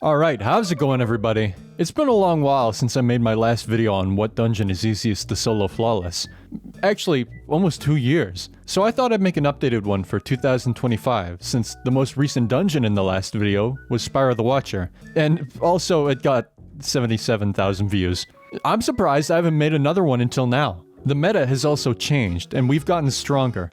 Alright, how's it going everybody? It's been a long while since I made my last video on what dungeon is easiest to solo flawless. Actually, almost 2 years. So I thought I'd make an updated one for 2025, since the most recent dungeon in the last video was Spire of the Watcher. And also, it got 77,000 views. I'm surprised I haven't made another one until now. The meta has also changed, and we've gotten stronger.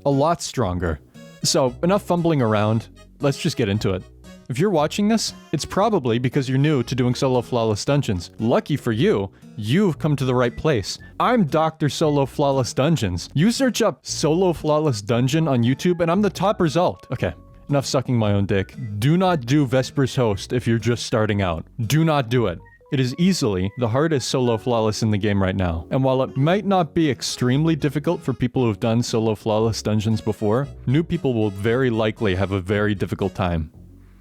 A lot stronger. So, enough fumbling around, let's just get into it. If you're watching this, it's probably because you're new to doing solo flawless dungeons. Lucky for you, you've come to the right place. I'm Dr. Solo Flawless Dungeons. You search up Solo Flawless Dungeon on YouTube and I'm the top result. Okay, enough sucking my own dick. Do not do Vesper's Host if you're just starting out. Do not do it. It is easily the hardest solo flawless in the game right now. And while it might not be extremely difficult for people who've done solo flawless dungeons before, new people will very likely have a very difficult time.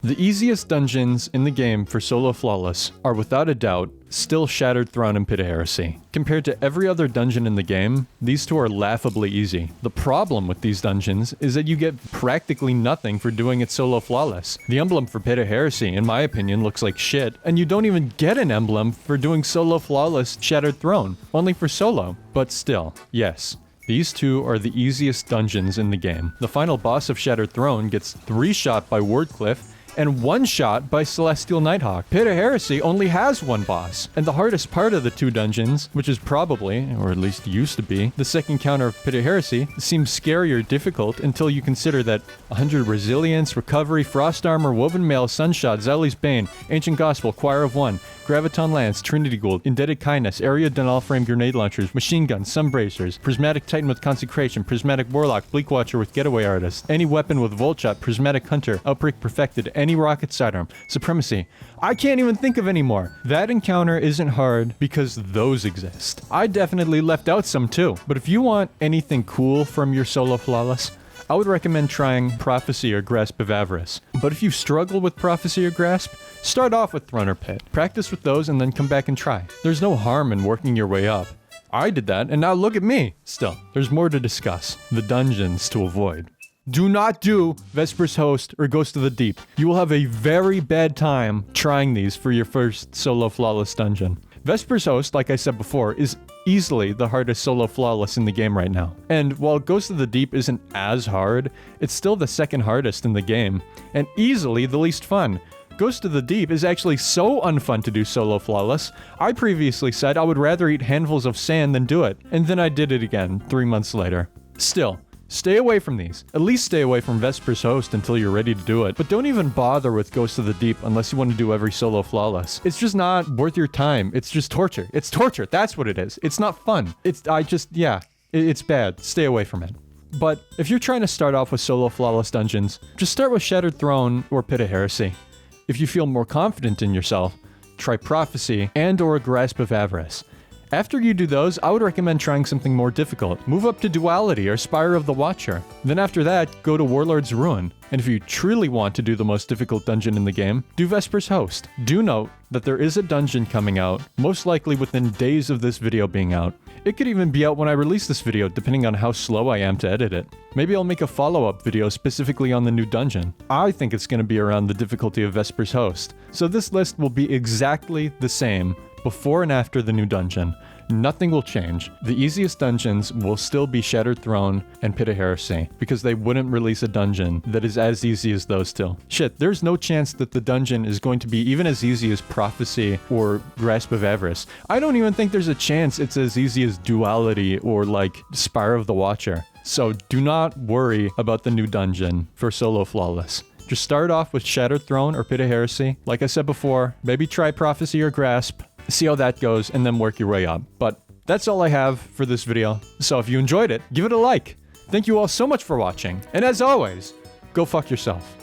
The easiest dungeons in the game for solo flawless are without a doubt still Shattered Throne and Pit of Heresy. Compared to every other dungeon in the game, these two are laughably easy. The problem with these dungeons is that you get practically nothing for doing it solo flawless. The emblem for Pit of Heresy, in my opinion, looks like shit, and you don't even get an emblem for doing solo flawless Shattered Throne, only for solo. But still, yes. These two are the easiest dungeons in the game. The final boss of Shattered Throne gets 3-shot by Wardcliff, and 1-shot by Celestial Nighthawk. Pit of Heresy only has one boss, and the hardest part of the two dungeons, which is probably, or at least used to be, the second counter of Pit of Heresy, seems scary or difficult until you consider that 100 Resilience, Recovery, Frost Armor, Woven Mail, Sunshot, Zelly's Bane, Ancient Gospel, Choir of One, Graviton Lance, Trinity Gold, Indebted Kindness, Area Denal Frame Grenade Launchers, Machine Guns, Sunbracers, Prismatic Titan with Consecration, Prismatic Warlock, Bleak Watcher with Getaway Artist, any weapon with Volt Shot, Prismatic Hunter, Outbreak Perfected, any rocket sidearm, Supremacy. I can't even think of any more. That encounter isn't hard because those exist. I definitely left out some too, but if you want anything cool from your solo flawless, I would recommend trying Prophecy or Grasp of Avarice. But if you struggle with Prophecy or Grasp, start off with Throne or Pit. Practice with those and then come back and try. There's no harm in working your way up. I did that, and now look at me. Still, there's more to discuss. The dungeons to avoid. Do not do Vesper's Host or Ghost of the Deep. You will have a very bad time trying these for your first solo flawless dungeon. Vesper's Host, like I said before, is easily the hardest solo flawless in the game right now. And while Ghost of the Deep isn't as hard, it's still the second hardest in the game, and easily the least fun. Ghost of the Deep is actually so unfun to do solo flawless, I previously said I would rather eat handfuls of sand than do it, and then I did it again 3 months later. Still, stay away from these. At least stay away from Vesper's Host until you're ready to do it, but don't even bother with Ghost of the Deep unless you want to do every solo flawless. It's just not worth your time. It's just torture. It's torture. That's what it is. It's not fun. It's bad. Stay away from it. But if you're trying to start off with solo flawless dungeons, just start with Shattered Throne or Pit of Heresy. If you feel more confident in yourself, try Prophecy and or Grasp of Avarice. After you do those, I would recommend trying something more difficult. Move up to Duality or Spire of the Watcher. Then after that, go to Warlord's Ruin. And if you truly want to do the most difficult dungeon in the game, do Vesper's Host. Do note that there is a dungeon coming out, most likely within days of this video being out. It could even be out when I release this video, depending on how slow I am to edit it. Maybe I'll make a follow-up video specifically on the new dungeon. I think it's going to be around the difficulty of Vesper's Host. So this list will be exactly the same before and after the new dungeon. Nothing will change. The easiest dungeons will still be Shattered Throne and Pit of Heresy, because they wouldn't release a dungeon that is as easy as those two. Shit, there's no chance that the dungeon is going to be even as easy as Prophecy or Grasp of Avarice. I don't even think there's a chance it's as easy as Duality or like Spire of the Watcher. So do not worry about the new dungeon for solo flawless. Just start off with Shattered Throne or Pit of Heresy. Like I said before, maybe try Prophecy or Grasp. See how that goes, and then work your way up. But that's all I have for this video. So if you enjoyed it, give it a like. Thank you all so much for watching. And as always, go fuck yourself.